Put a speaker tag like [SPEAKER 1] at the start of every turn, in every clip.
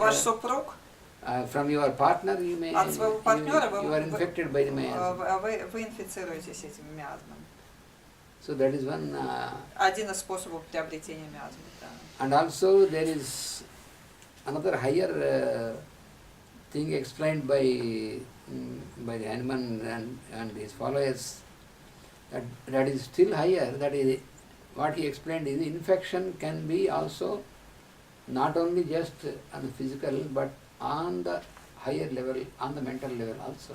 [SPEAKER 1] Ваш супруг,
[SPEAKER 2] from your partner you may
[SPEAKER 1] от своего партнера
[SPEAKER 2] you are infected by the miasm.
[SPEAKER 1] вы инфицируетесь этими миазмами.
[SPEAKER 2] So that is one.
[SPEAKER 1] Один из способов приобретения миазмы. Да.
[SPEAKER 2] And also there is another higher thing explained by the Hanuman and his followers. That is still higher. That is what he explained is infection can be also not only just on the physical but on the higher level, on the mental level also.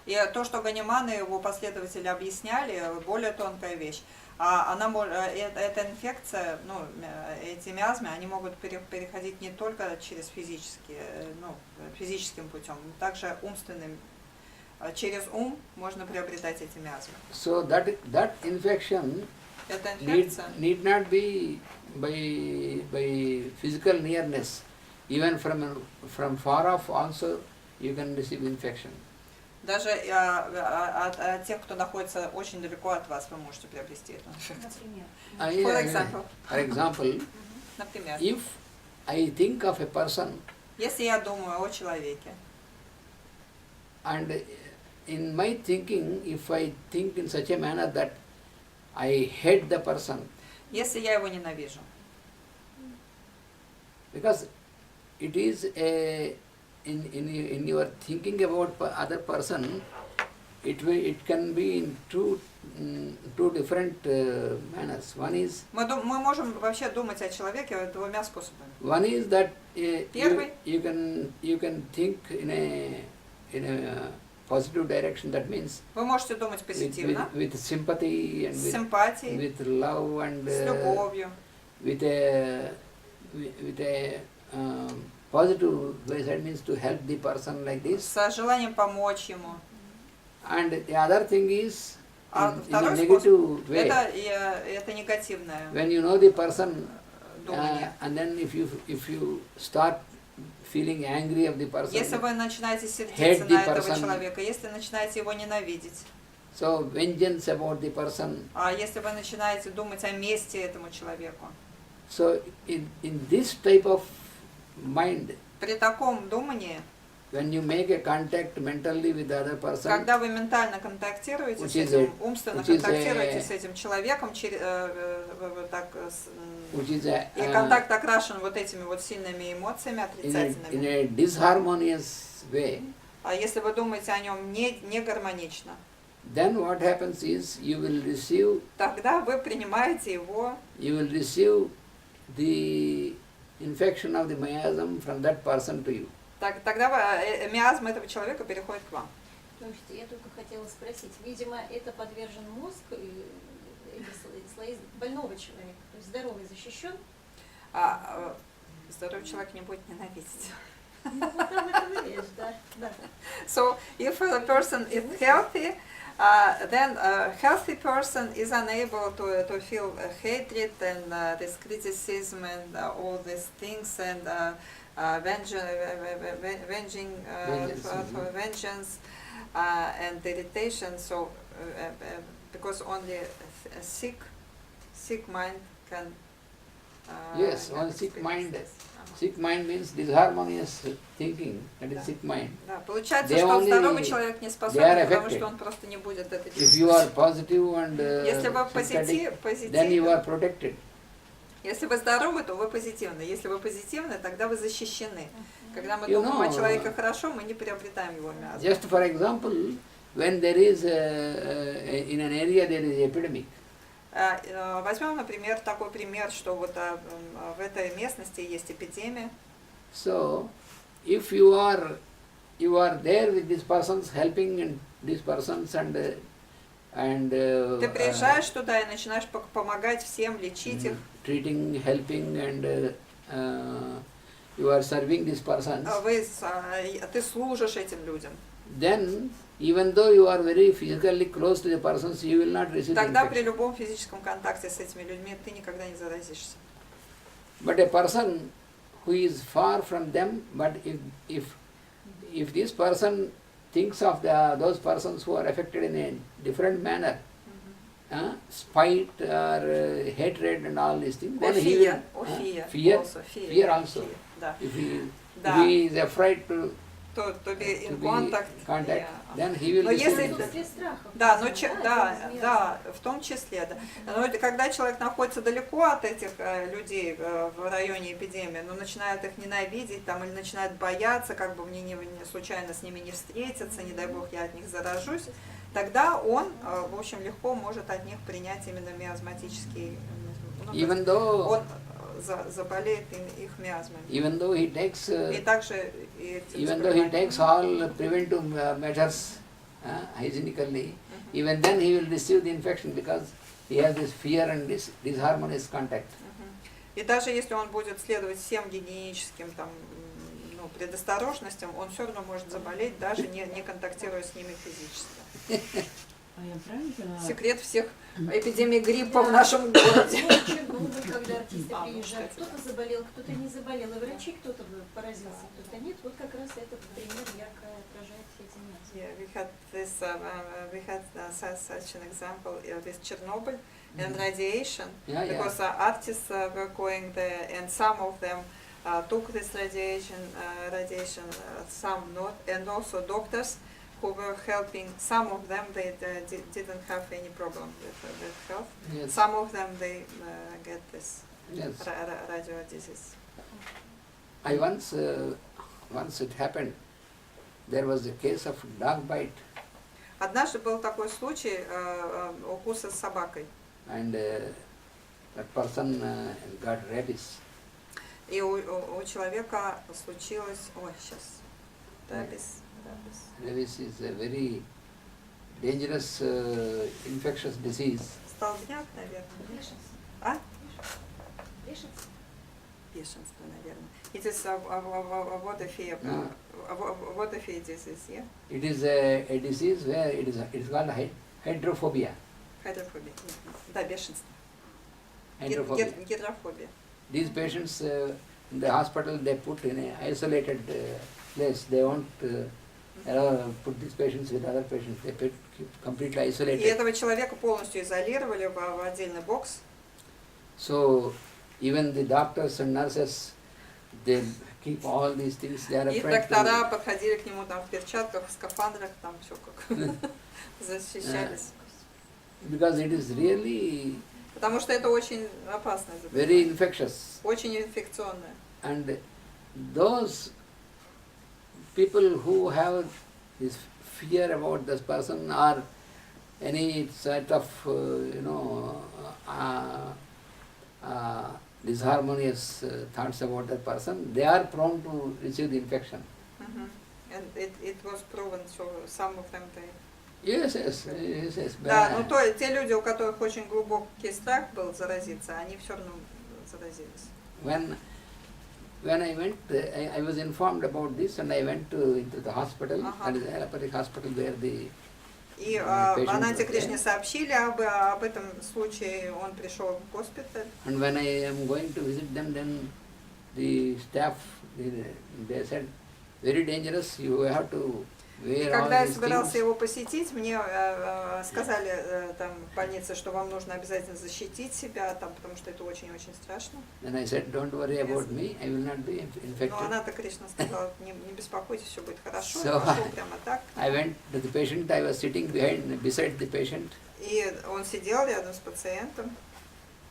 [SPEAKER 1] И то, что Ганиман и его последователи объясняли, более тонкая вещь. Эта инфекция, ну, эти миазмы, они могут переходить не только через физическим путем, но также умственным. Через ум можно приобретать эти миазмы.
[SPEAKER 2] So that infection need not be by physical nearness. Even from far off also you can receive infection.
[SPEAKER 1] Даже от тех, кто находится очень далеко от вас, вы можете приобрести эту инфекцию.
[SPEAKER 2] For example,
[SPEAKER 1] например,
[SPEAKER 2] if I think of a person,
[SPEAKER 1] если я думаю о человеке,
[SPEAKER 2] and in my thinking, if I think in such a manner that I hate the person,
[SPEAKER 1] если я его ненавижу,
[SPEAKER 2] because it is in your thinking about other person, it can be in two different manners. One is
[SPEAKER 1] мы можем вообще думать о человеке двумя способами.
[SPEAKER 2] One is that
[SPEAKER 1] Первый,
[SPEAKER 2] you can think in a positive direction. That means
[SPEAKER 1] вы можете думать позитивно,
[SPEAKER 2] with sympathy and with love and
[SPEAKER 1] с любовью,
[SPEAKER 2] with a positive way. That means to help the person like this.
[SPEAKER 1] с желанием помочь ему.
[SPEAKER 2] And the other thing is in a
[SPEAKER 1] Второй
[SPEAKER 2] negative
[SPEAKER 1] способ,
[SPEAKER 2] way.
[SPEAKER 1] это негативное.
[SPEAKER 2] When you know the person,
[SPEAKER 1] думание.
[SPEAKER 2] and then if you start feeling angry of the person,
[SPEAKER 1] если вы начинаете сердиться на этого человека, если начинаете его ненавидеть,
[SPEAKER 2] so vengeance about the person,
[SPEAKER 1] а если вы начинаете думать о мести этому человеку,
[SPEAKER 2] so in this type of mind,
[SPEAKER 1] при таком думании,
[SPEAKER 2] when you make a contact mentally with the other person,
[SPEAKER 1] когда вы ментально контактируете с этим, умственно контактируете с этим человеком, и контакт окрашен вот этими вот сильными эмоциями отрицательными.
[SPEAKER 2] In a disharmonious way,
[SPEAKER 1] а если вы думаете о нем не гармонично,
[SPEAKER 2] then what happens is you will receive,
[SPEAKER 1] тогда вы принимаете его,
[SPEAKER 2] you will receive the infection of the miasm from that person to you.
[SPEAKER 1] Тогда миазма этого человека переходит к вам.
[SPEAKER 3] Я только хотела спросить, видимо, это подвержен мозг или слои больного человека, то есть здоровый защищен?
[SPEAKER 1] Здоровый человек не будет ненавидеть.
[SPEAKER 3] Ну, вот об этом и речь, да.
[SPEAKER 1] So, if a person is healthy, then a healthy person is unable to feel hatred and this criticism and all these things and vengeance and irritation. So, because only a sick mind can.
[SPEAKER 2] Yes, one sick mind. Sick mind means disharmonious thinking. That is sick mind.
[SPEAKER 1] Да, получается, что здоровый человек не способен, потому что он просто не будет это чувствовать.
[SPEAKER 2] If you are positive and
[SPEAKER 1] если вы
[SPEAKER 2] then you are protected.
[SPEAKER 1] Если вы здоровы, то вы позитивны. Если вы позитивны, тогда вы защищены. Когда мы думаем о человеке хорошо, мы не приобретаем его миазм.
[SPEAKER 2] Just for example, when there is in an area there is epidemic.
[SPEAKER 1] Возьмем, например, такой пример, что вот в этой местности есть эпидемия.
[SPEAKER 2] So, if you are there with these persons, helping and these persons and
[SPEAKER 1] ты приезжаешь туда и начинаешь помогать всем, лечить их.
[SPEAKER 2] Treating, helping and you are serving these persons.
[SPEAKER 1] Ты служишь этим людям.
[SPEAKER 2] Then, even though you are very physically close to the persons, you will not receive
[SPEAKER 1] тогда при любом физическом контакте с этими людьми ты никогда не заразишься.
[SPEAKER 2] But a person who is far from them, but if this person thinks of those persons who are affected in a different manner, spite or hatred and all these things, then he will fear also.
[SPEAKER 1] Да.
[SPEAKER 2] If he,
[SPEAKER 1] Да.
[SPEAKER 2] if he is afraid to
[SPEAKER 1] To be
[SPEAKER 2] to
[SPEAKER 1] in
[SPEAKER 2] be
[SPEAKER 1] contact.
[SPEAKER 2] contact,
[SPEAKER 1] Yeah.
[SPEAKER 2] then he will
[SPEAKER 1] Но
[SPEAKER 2] receive
[SPEAKER 1] если
[SPEAKER 3] В
[SPEAKER 2] it.
[SPEAKER 3] том числе страхов.
[SPEAKER 1] Да, но
[SPEAKER 3] да,
[SPEAKER 1] да,
[SPEAKER 3] это
[SPEAKER 1] да, в том числе, да. Но это когда человек находится далеко от этих людей в районе эпидемии, но начинает их ненавидеть там, или начинает бояться, как бы мне не случайно с ними не встретиться, не дай бог я от них заражусь, тогда он, в общем, легко может от них принять именно миазматический, ну,
[SPEAKER 2] Even though
[SPEAKER 1] он заболеет их миазмами.
[SPEAKER 2] even though he takes
[SPEAKER 1] И также и этим
[SPEAKER 2] even though he
[SPEAKER 1] заболеванием.
[SPEAKER 2] takes all preventive measures hygienically, even then he will receive the infection because he has this fear and this disharmonious contact.
[SPEAKER 1] И даже если он будет следовать всем гигиеническим там, ну, предосторожностям, он все равно может заболеть, даже не контактируя с ними физически.
[SPEAKER 4] А я правильно поняла?
[SPEAKER 1] Секрет всех эпидемий гриппа в нашем городе.
[SPEAKER 3] Чернобыль, когда артисты
[SPEAKER 1] Ну,
[SPEAKER 3] приезжают,
[SPEAKER 1] кстати,
[SPEAKER 3] кто-то заболел, кто-то не заболел, и врачи кто-то поразился, кто-то нет. Вот как раз этот пример ярко отражает все эти нюансы.
[SPEAKER 1] Yeah, we had such an example with Chernobyl and radiation,
[SPEAKER 2] Yeah, yeah.
[SPEAKER 1] because artists were going there, and some of them took this radiation, some not, and also doctors who were helping. Some of them they didn't have any problem with health.
[SPEAKER 2] Yes.
[SPEAKER 1] Some of them they get this
[SPEAKER 2] Yes.
[SPEAKER 1] radio disease.
[SPEAKER 2] I once it happened. There was a case of dog bite,
[SPEAKER 1] Однажды был такой случай укуса собакой.
[SPEAKER 2] and that person got rabies.
[SPEAKER 1] И у человека случилось, ой, сейчас, рабис.
[SPEAKER 2] Rabies is a very dangerous infectious disease.
[SPEAKER 1] Столбняк, наверное.
[SPEAKER 3] Бешенство.
[SPEAKER 1] А?
[SPEAKER 3] Бешенство.
[SPEAKER 1] Бешенство, наверное. It is what if disease, yeah?
[SPEAKER 2] It is a disease where it is called hydrophobia.
[SPEAKER 1] Hydrophobia. Да, бешенство.
[SPEAKER 2] Hydrophobia.
[SPEAKER 1] Гидрофобия.
[SPEAKER 2] These patients in the hospital they put in a isolated place. They won't put these patients with other patients. They keep completely
[SPEAKER 1] И
[SPEAKER 2] isolated.
[SPEAKER 1] этого человека полностью изолировали в отдельный бокс.
[SPEAKER 2] So even the doctors and nurses, they keep all these things. They are
[SPEAKER 1] И
[SPEAKER 2] afraid
[SPEAKER 1] доктора
[SPEAKER 2] to,
[SPEAKER 1] подходили к нему там в перчатках, в скафандрах, там все как защищались.
[SPEAKER 2] because it is really
[SPEAKER 1] Потому что это очень опасное
[SPEAKER 2] very
[SPEAKER 1] заболевание.
[SPEAKER 2] infectious.
[SPEAKER 1] Очень инфекционное.
[SPEAKER 2] And those people who have this fear about this person or any sort of disharmonious thoughts about that person, they are prone to receive the infection.
[SPEAKER 1] And it was proven, so some of them they...
[SPEAKER 2] Yes.
[SPEAKER 1] Да, ну то те люди, у которых очень глубокий страх был заразиться, они все равно заразились.
[SPEAKER 2] When I went, I was informed about this and I went into the hospital, that is allopathic hospital where the
[SPEAKER 1] И
[SPEAKER 2] patient
[SPEAKER 1] Ананте
[SPEAKER 2] was
[SPEAKER 1] Кришне
[SPEAKER 2] there.
[SPEAKER 1] сообщили об этом случае, он пришел в госпиталь.
[SPEAKER 2] And when I am going to visit them, then the staff, they said, very dangerous, you have to
[SPEAKER 1] И
[SPEAKER 2] wear all
[SPEAKER 1] когда я
[SPEAKER 2] these
[SPEAKER 1] собирался
[SPEAKER 2] things.
[SPEAKER 1] его посетить, мне сказали там в больнице, что вам нужно обязательно защитить себя, там, потому что это очень-очень страшно.
[SPEAKER 2] Then I said, don't worry about me, I will not be
[SPEAKER 1] Но
[SPEAKER 2] infected.
[SPEAKER 1] Ананта Кришна сказала, не беспокойтесь, все будет хорошо.
[SPEAKER 2] So,
[SPEAKER 1] Пошел прямо так.
[SPEAKER 2] I went to the patient, I was sitting beside the patient,
[SPEAKER 1] И он сидел рядом с пациентом,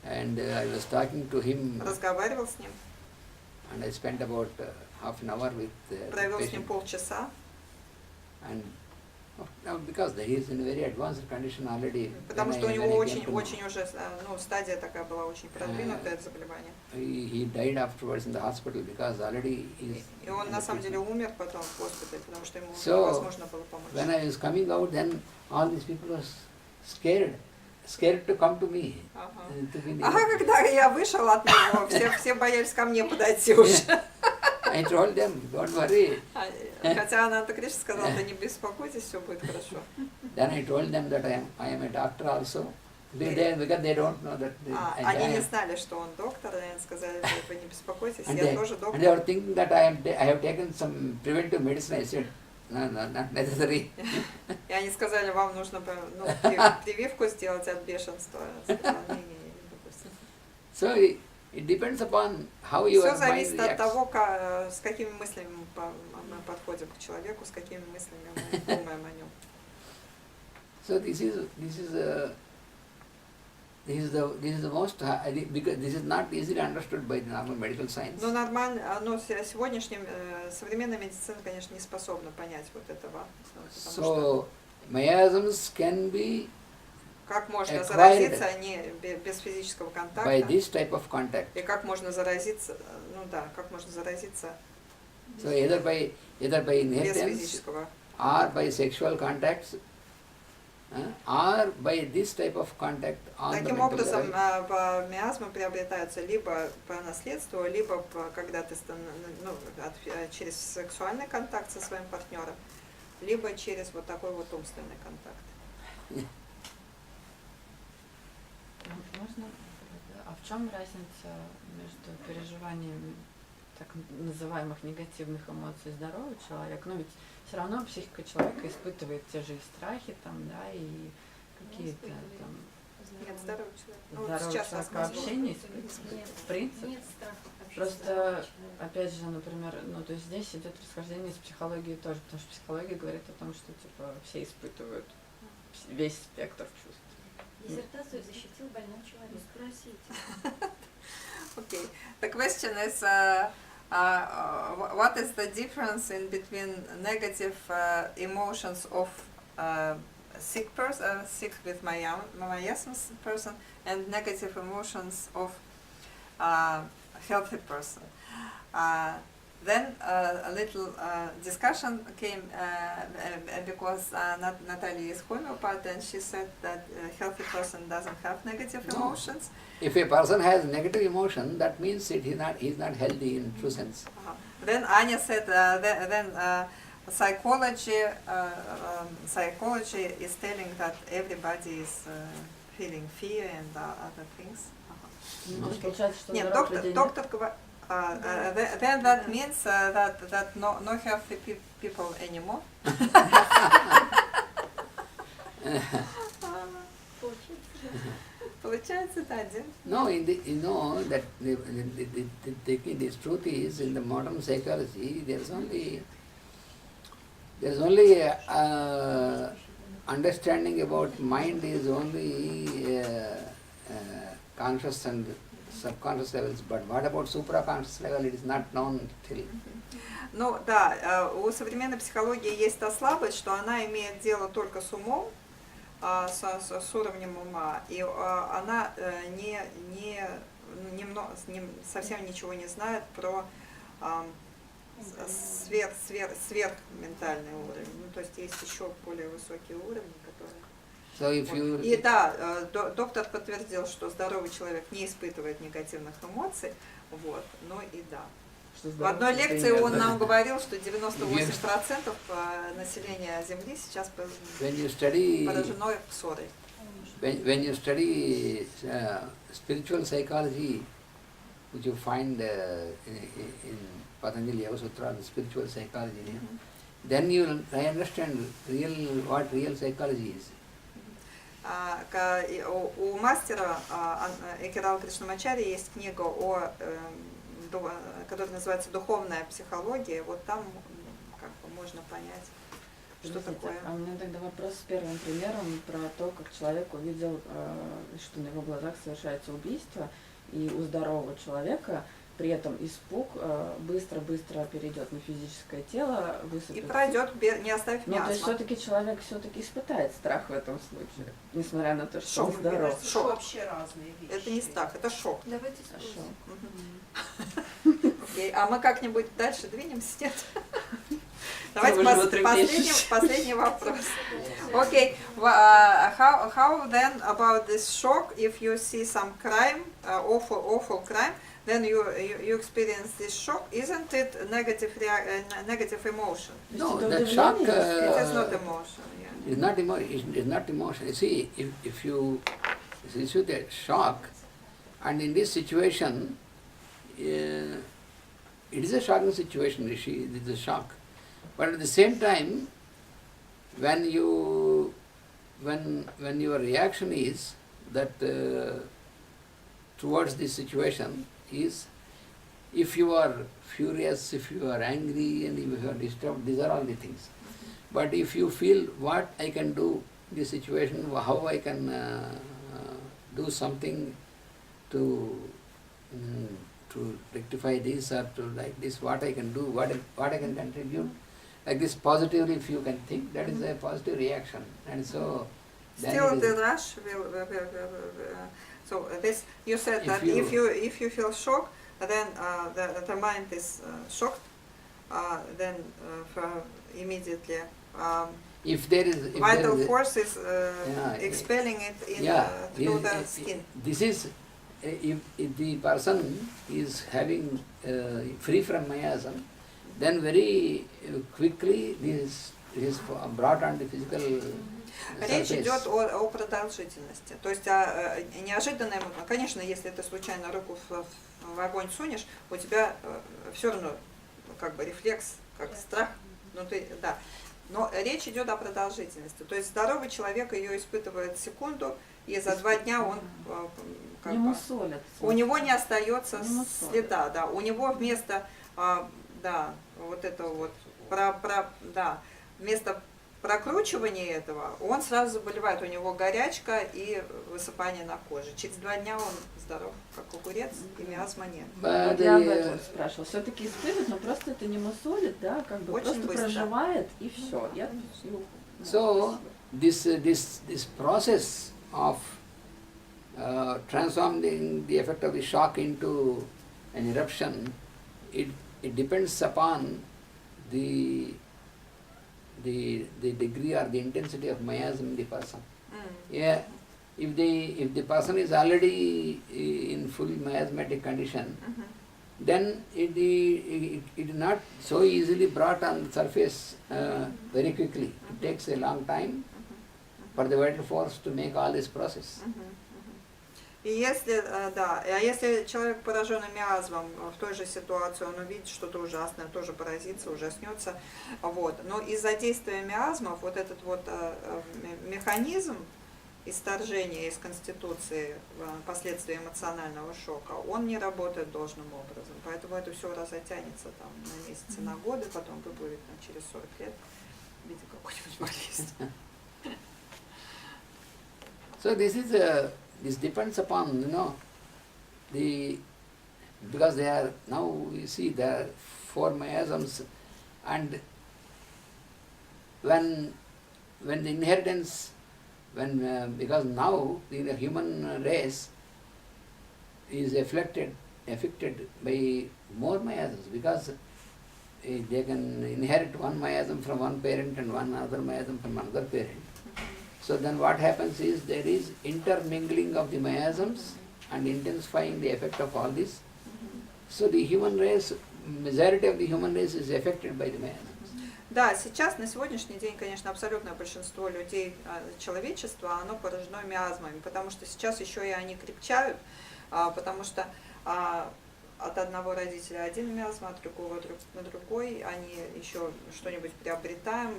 [SPEAKER 2] and I was talking to him,
[SPEAKER 1] разговаривал с ним,
[SPEAKER 2] and I spent about half an hour with the
[SPEAKER 1] провел с ним
[SPEAKER 2] patient.
[SPEAKER 1] полчаса.
[SPEAKER 2] And now because he is in a very advanced condition already,
[SPEAKER 1] Потому
[SPEAKER 2] when
[SPEAKER 1] что у
[SPEAKER 2] I
[SPEAKER 1] него
[SPEAKER 2] came
[SPEAKER 1] очень
[SPEAKER 2] to know,
[SPEAKER 1] уже, ну, стадия такая была очень продвинутая, это заболевание.
[SPEAKER 2] he died afterwards in the hospital because already he is.
[SPEAKER 1] И он
[SPEAKER 2] in
[SPEAKER 1] на
[SPEAKER 2] the
[SPEAKER 1] самом деле
[SPEAKER 2] treatment.
[SPEAKER 1] умер потом в госпитале, потому что ему
[SPEAKER 2] So,
[SPEAKER 1] невозможно было помочь.
[SPEAKER 2] When I was coming out, then all these people were scared to come to me.
[SPEAKER 1] Ага.
[SPEAKER 2] To be
[SPEAKER 1] Ага,
[SPEAKER 2] near.
[SPEAKER 1] когда я вышел от него, все боялись ко мне подойти уже.
[SPEAKER 2] I told them, don't worry.
[SPEAKER 1] Хотя Ананта Кришна сказала, да не беспокойтесь, все будет хорошо.
[SPEAKER 2] Then I told them that I am a doctor also. Because they don't know that.
[SPEAKER 1] Они не знали, что он доктор, и они сказали, вы не беспокойтесь,
[SPEAKER 2] And
[SPEAKER 1] я
[SPEAKER 2] they,
[SPEAKER 1] тоже
[SPEAKER 2] and they were
[SPEAKER 1] доктор.
[SPEAKER 2] thinking that I have taken some preventive medicine. I said, no, not necessary.
[SPEAKER 1] И они сказали, вам нужно прививку сделать от бешенства. Я сказала, не, допустим.
[SPEAKER 2] So It depends upon how your
[SPEAKER 1] Все
[SPEAKER 2] mind
[SPEAKER 1] зависит от
[SPEAKER 2] reacts.
[SPEAKER 1] того, с какими мыслями мы подходим к человеку, с какими мыслями мы думаем о нем.
[SPEAKER 2] So this is the most because this is not easily understood by the normal medical science.
[SPEAKER 1] Но нормально, но сегодняшняя современная медицина, конечно, не способна понять вот этого.
[SPEAKER 2] So miasms can be
[SPEAKER 1] Как можно
[SPEAKER 2] acquired
[SPEAKER 1] заразиться без физического
[SPEAKER 2] by
[SPEAKER 1] контакта?
[SPEAKER 2] this type of contact.
[SPEAKER 1] И как можно заразиться, как можно заразиться
[SPEAKER 2] So either by
[SPEAKER 1] без
[SPEAKER 2] inheritance
[SPEAKER 1] физического?
[SPEAKER 2] or by sexual contacts or by this type of contact on the
[SPEAKER 1] Таким
[SPEAKER 2] mental
[SPEAKER 1] образом,
[SPEAKER 2] level.
[SPEAKER 1] миазмы приобретаются либо по наследству, либо когда ты через сексуальный контакт со своим партнером, либо через вот такой вот умственный контакт.
[SPEAKER 4] Можно? А в чем разница между переживанием так называемых негативных эмоций здорового человека? Ну ведь все равно психика человека испытывает те же и страхи там, да, и какие-то там...
[SPEAKER 1] Нет, здоровый человек.
[SPEAKER 4] Здоровый
[SPEAKER 1] Сейчас
[SPEAKER 4] человек
[SPEAKER 1] нас
[SPEAKER 4] вообще не испытывает.
[SPEAKER 3] Нет,
[SPEAKER 4] В принципе.
[SPEAKER 3] нет страха вообще.
[SPEAKER 4] Просто,
[SPEAKER 3] здорового человека.
[SPEAKER 4] опять же, например, ну то есть здесь идет расхождение с психологией тоже, потому что психология говорит о том, что типа все испытывают весь спектр чувств.
[SPEAKER 3] Диссертацию защитил больной человек. Спросите.
[SPEAKER 1] Okay. The question is, what is the difference in between negative emotions of sick person, sick with miasms person, and negative emotions of healthy person? Then a little discussion came because Natalia is homeopath and she said that a healthy person doesn't have negative
[SPEAKER 2] No.
[SPEAKER 1] emotions.
[SPEAKER 2] If a person has negative emotion, that means he is not healthy in true sense.
[SPEAKER 1] Then Anya said, psychology is telling that everybody is feeling fear and other things.
[SPEAKER 4] Ну, то есть получается, что
[SPEAKER 1] Нет,
[SPEAKER 4] здоровых людей нет.
[SPEAKER 1] доктор говорит, then that means that no healthy people anymore. Получается, да, один.
[SPEAKER 2] No, you know that the truth is in the modern psychology there is only understanding about mind is only conscious and subconscious levels, but what about supraconscious level, it is not known till.
[SPEAKER 1] Ну да, у современной психологии есть та слабость, что она имеет дело только с умом, с уровнем ума, и она совсем ничего не знает про сверхментальный уровень. Ну, то есть есть еще более высокие уровни, которые...
[SPEAKER 2] So if you
[SPEAKER 1] И да, доктор подтвердил, что здоровый человек не испытывает негативных эмоций, вот, но и да.
[SPEAKER 4] Что
[SPEAKER 1] В одной
[SPEAKER 4] здоровых людей
[SPEAKER 1] лекции
[SPEAKER 4] нет,
[SPEAKER 1] он
[SPEAKER 4] да.
[SPEAKER 1] нам говорил, что 98% населения Земли сейчас
[SPEAKER 2] when you study
[SPEAKER 1] поражено ссорой.
[SPEAKER 2] when you study spiritual psychology, which you find in Patanjali Yoga Sutra, the spiritual psychology, then you will understand what real psychology is.
[SPEAKER 1] У мастера Экирала Кришнамачари есть книга, которая называется «Духовная психология». Вот там как бы можно понять, что
[SPEAKER 4] Подождите,
[SPEAKER 1] такое.
[SPEAKER 4] А у меня тогда вопрос с первым примером про то, как человек увидел, что на его глазах совершается убийство, и у здорового человека при этом испуг быстро-быстро перейдет на физическое тело,
[SPEAKER 1] И
[SPEAKER 4] высыпется.
[SPEAKER 1] пройдет, не оставив
[SPEAKER 4] Ну, то есть
[SPEAKER 1] миазма.
[SPEAKER 4] все-таки человек все-таки испытает страх в этом случае, несмотря на то, что он
[SPEAKER 1] Шок.
[SPEAKER 4] здоров.
[SPEAKER 1] Шок.
[SPEAKER 5] Вообще разные вещи.
[SPEAKER 1] Это не страх, это шок.
[SPEAKER 3] Давайте
[SPEAKER 4] Хорошо.
[SPEAKER 3] спросим.
[SPEAKER 1] Окей, а мы как-нибудь дальше двинемся? Нет? Давайте
[SPEAKER 4] Вы же вот трепещете.
[SPEAKER 1] последний вопрос. Okay, how then about this shock if you see some crime, awful crime, then you experience this shock, isn't it negative emotion?
[SPEAKER 2] No,
[SPEAKER 4] это
[SPEAKER 2] that
[SPEAKER 4] удивление,
[SPEAKER 2] shock
[SPEAKER 1] It is not emotion. Yeah.
[SPEAKER 2] is not emotion. You see, if you that shock, and in this situation, it is a shocking situation. It is a shock, but at the same time, when your reaction is that towards this situation, is if you are furious, if you are angry, and if you are disturbed, these are all the things. But if you feel what I can do in this situation, how I can do something to rectify this or to like this, what I can do, what I can contribute, like this positively if you can think, that is a positive reaction. And so then
[SPEAKER 1] Still
[SPEAKER 2] it
[SPEAKER 1] the
[SPEAKER 2] is-
[SPEAKER 1] rush will, so this, you said
[SPEAKER 2] If
[SPEAKER 1] that
[SPEAKER 2] you-
[SPEAKER 1] if you feel shock, then the mind is shocked, then for immediately
[SPEAKER 2] if there is
[SPEAKER 1] vital
[SPEAKER 2] a-
[SPEAKER 1] force is
[SPEAKER 2] Yeah,
[SPEAKER 1] expelling it in,
[SPEAKER 2] yeah,
[SPEAKER 1] through the
[SPEAKER 2] is-
[SPEAKER 1] skin.
[SPEAKER 2] this is if the person is having free from miasm, then very quickly this is brought on the physical
[SPEAKER 1] Речь
[SPEAKER 2] surface.
[SPEAKER 1] идет о продолжительности, то есть о неожиданном, конечно, если ты случайно руку в огонь сунешь, у тебя все равно как бы рефлекс, как страх, ну ты, да. Но речь идет о продолжительности, то есть здоровый человек ее испытывает секунду, и за 2 дня он как
[SPEAKER 4] Не
[SPEAKER 1] бы,
[SPEAKER 4] мусолят.
[SPEAKER 1] у него не остается
[SPEAKER 4] Не мусолят.
[SPEAKER 1] следа, да, у него вместо, да, вот этого вот, да, вместо прокручивания этого, он сразу заболевает, у него горячка и высыпание на коже. Через 2 дня он здоров, как огурец, и миазма нет.
[SPEAKER 2] But
[SPEAKER 4] Вот я об
[SPEAKER 2] the-
[SPEAKER 4] этом спрашивала. Все-таки испытывает, но просто это не мусолит, да, как бы
[SPEAKER 1] Очень
[SPEAKER 4] просто
[SPEAKER 1] быстро.
[SPEAKER 4] проживает и все. Я
[SPEAKER 2] So this process of transforming the effect of the shock into an eruption, it depends upon the degree or the intensity of miasm in the person. Yeah, if the person is already in full miasmatic condition, then it is not so easily brought on the surface very quickly. It takes a long time for the vital force to make all this process.
[SPEAKER 1] И если, да, а если человек пораженный миазмом в той же ситуации, он увидит что-то ужасное, тоже поразится, ужаснется, вот. Но из-за действия миазмов вот этот вот механизм исторжения из конституции последствий эмоционального шока, он не работает должным образом, поэтому это все разотянется там на месяцы, на годы, потом выплывет через 40 лет в виде какой-нибудь болезни.
[SPEAKER 2] So this depends upon, because they are, now you see there are 4 miasms, and when the inheritance, because now the human race is affected by more miasms, because they can inherit one miasm from one parent and one other miasm from another parent. So then what happens is there is intermingling of the miasms and intensifying the effect of all this. So the human race, majority of the human race is affected by the miasms.
[SPEAKER 1] Да, сейчас, на сегодняшний день, конечно, абсолютное большинство людей, человечества, оно поражено миазмами, потому что сейчас еще и они крепчают, потому что от одного родителя один миазм, от другого другой, они еще что-нибудь приобретаем,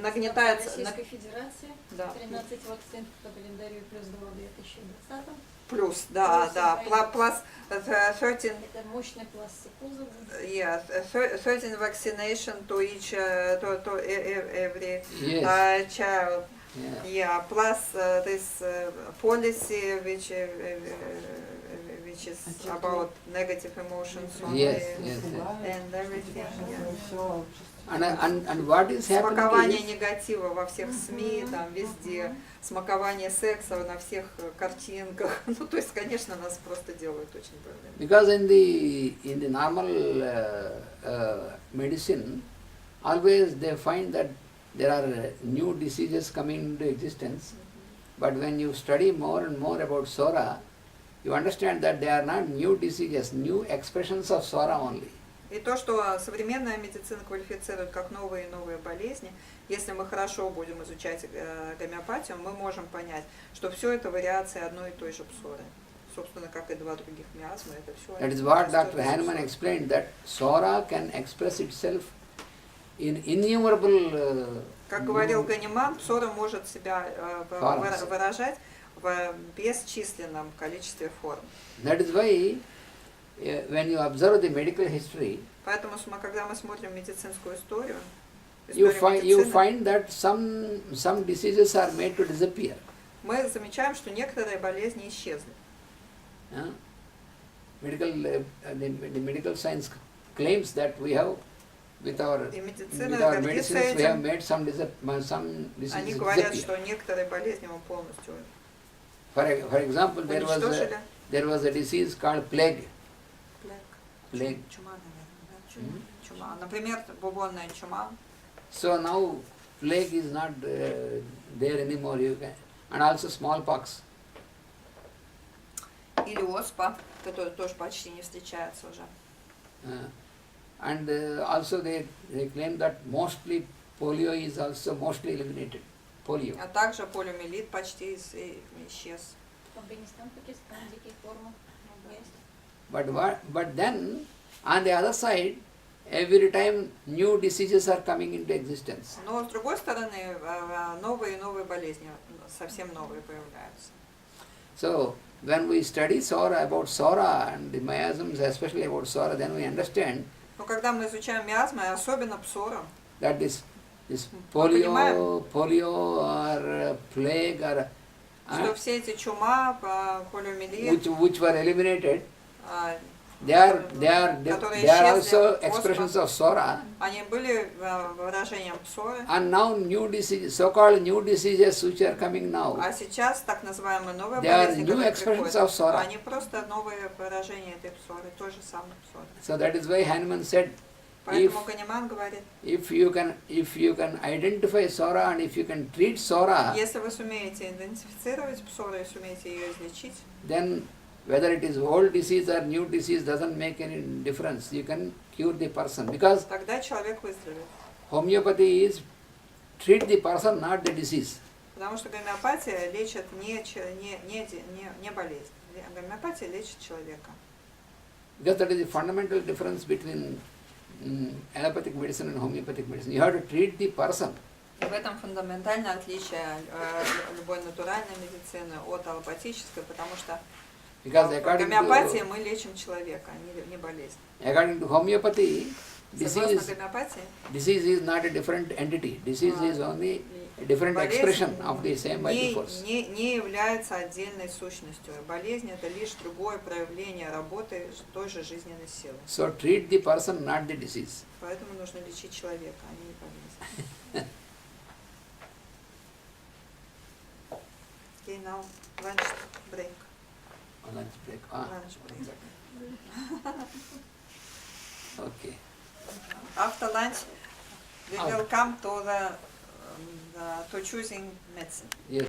[SPEAKER 1] нагнетается.
[SPEAKER 3] Российской Федерации,
[SPEAKER 1] Да.
[SPEAKER 3] 13 вакцин по календарю плюс 2 в 2020.
[SPEAKER 1] Плюс, да,
[SPEAKER 3] Плюс
[SPEAKER 1] да,
[SPEAKER 3] Украина.
[SPEAKER 1] plus 13,
[SPEAKER 3] Это мощный пласт кузова.
[SPEAKER 1] yeah, 13 vaccination to each, to every
[SPEAKER 2] Yes.
[SPEAKER 1] child.
[SPEAKER 2] Yeah.
[SPEAKER 1] Yeah, plus this policy which is about negative emotions only
[SPEAKER 2] Yes, yes,
[SPEAKER 1] and everything. Yeah.
[SPEAKER 2] And what is happening
[SPEAKER 1] Смакование
[SPEAKER 2] is,
[SPEAKER 1] негатива во всех СМИ, там везде, смакование секса на всех картинках. Ну, то есть, конечно, нас просто делают очень больными.
[SPEAKER 2] because in the normal medicine, always they find that there are new diseases coming into existence, but when you study more and more about Sora, you understand that they are not new diseases, new expressions of Sora only.
[SPEAKER 1] И то, что современная медицина квалифицирует как новые и новые болезни, если мы хорошо будем изучать гомеопатию, мы можем понять, что все это вариации одной и той же псоры. Собственно, как и 2 других миазма, это все.
[SPEAKER 2] That is what Dr. Hahnemann explained, that Sora can express itself in innumerable
[SPEAKER 1] Как говорил Ганиман, псора может себя выражать в бесчисленном количестве форм.
[SPEAKER 2] That is why when you observe the medical history,
[SPEAKER 1] Поэтому, когда мы смотрим медицинскую историю,
[SPEAKER 2] you
[SPEAKER 1] историю медицины,
[SPEAKER 2] find that some diseases are made to disappear.
[SPEAKER 1] мы замечаем, что некоторые болезни исчезли.
[SPEAKER 2] The medical science claims that we have, with our
[SPEAKER 1] И медицина
[SPEAKER 2] medicines,
[SPEAKER 1] гордится
[SPEAKER 2] we have
[SPEAKER 1] этим.
[SPEAKER 2] made some diseases
[SPEAKER 1] Они говорят,
[SPEAKER 2] disappear.
[SPEAKER 1] что некоторые болезни мы полностью
[SPEAKER 2] For example,
[SPEAKER 1] уничтожили.
[SPEAKER 2] there was a disease called plague. Plague.
[SPEAKER 1] Чума, наверное, да? Чума. Например, бубонная чума.
[SPEAKER 2] So now plague is not there anymore. And also smallpox.
[SPEAKER 1] Или оспа, которая тоже почти не встречается уже.
[SPEAKER 2] And also they claim that mostly polio is also mostly eliminated. Polio.
[SPEAKER 1] А также полиомиелит почти исчез.
[SPEAKER 3] Афганистан, Пакистан, дикие формы есть.
[SPEAKER 2] But then, on the other side, every time new diseases are coming into existence.
[SPEAKER 1] Но с другой стороны, новые и новые болезни, совсем новые появляются.
[SPEAKER 2] So, when we study about SORA and the miasms, especially about SORA, then we understand
[SPEAKER 1] Но когда мы изучаем миазмы, особенно псора,
[SPEAKER 2] that this polio or plague or
[SPEAKER 1] что все эти чума, полиомиелит,
[SPEAKER 2] which were eliminated,
[SPEAKER 1] а,
[SPEAKER 2] they are also expressions of SORA.
[SPEAKER 1] они были выражением псоры.
[SPEAKER 2] And now new diseases, so-called new diseases which are coming now,
[SPEAKER 1] А сейчас так называемые новые
[SPEAKER 2] they are
[SPEAKER 1] болезни,
[SPEAKER 2] new
[SPEAKER 1] которые
[SPEAKER 2] expressions
[SPEAKER 1] приходят,
[SPEAKER 2] of SORA.
[SPEAKER 1] они просто новые выражения этой псоры, той же самой псоры.
[SPEAKER 2] So that is why Hahnemann said,
[SPEAKER 1] Поэтому Ганиман говорит,
[SPEAKER 2] if you can identify SORA and if you can treat SORA,
[SPEAKER 1] если вы сумеете идентифицировать псору и сумеете ее излечить,
[SPEAKER 2] then whether it is old disease or new disease doesn't make any difference. You can cure the person, because
[SPEAKER 1] тогда человек выздоровеет.
[SPEAKER 2] homeopathy is treat the person, not the disease.
[SPEAKER 1] Потому что гомеопатия лечит не болезнь. Гомеопатия лечит человека.
[SPEAKER 2] Because that is the fundamental difference between allopathic medicine and homeopathic medicine. You have to treat the person.
[SPEAKER 1] И в этом фундаментальное отличие любой натуральной медицины от аллопатической, потому что
[SPEAKER 2] Because
[SPEAKER 1] в
[SPEAKER 2] according
[SPEAKER 1] гомеопатии
[SPEAKER 2] to,
[SPEAKER 1] мы лечим человека, а не болезнь.
[SPEAKER 2] according to homeopathy,
[SPEAKER 1] Согласно
[SPEAKER 2] disease
[SPEAKER 1] гомеопатии,
[SPEAKER 2] is not a different entity. Disease is only a different expression of the same vital force.
[SPEAKER 1] не является отдельной сущностью. Болезнь – это лишь другое проявление работы той же жизненной силы.
[SPEAKER 2] So treat the person, not the disease.
[SPEAKER 1] Поэтому нужно лечить человека, а не болезнь. Okay, now lunch break.
[SPEAKER 2] Lunch break.
[SPEAKER 1] Lunch break.
[SPEAKER 2] Okay.
[SPEAKER 1] After lunch, we will come to to choosing medicine.
[SPEAKER 2] Yes.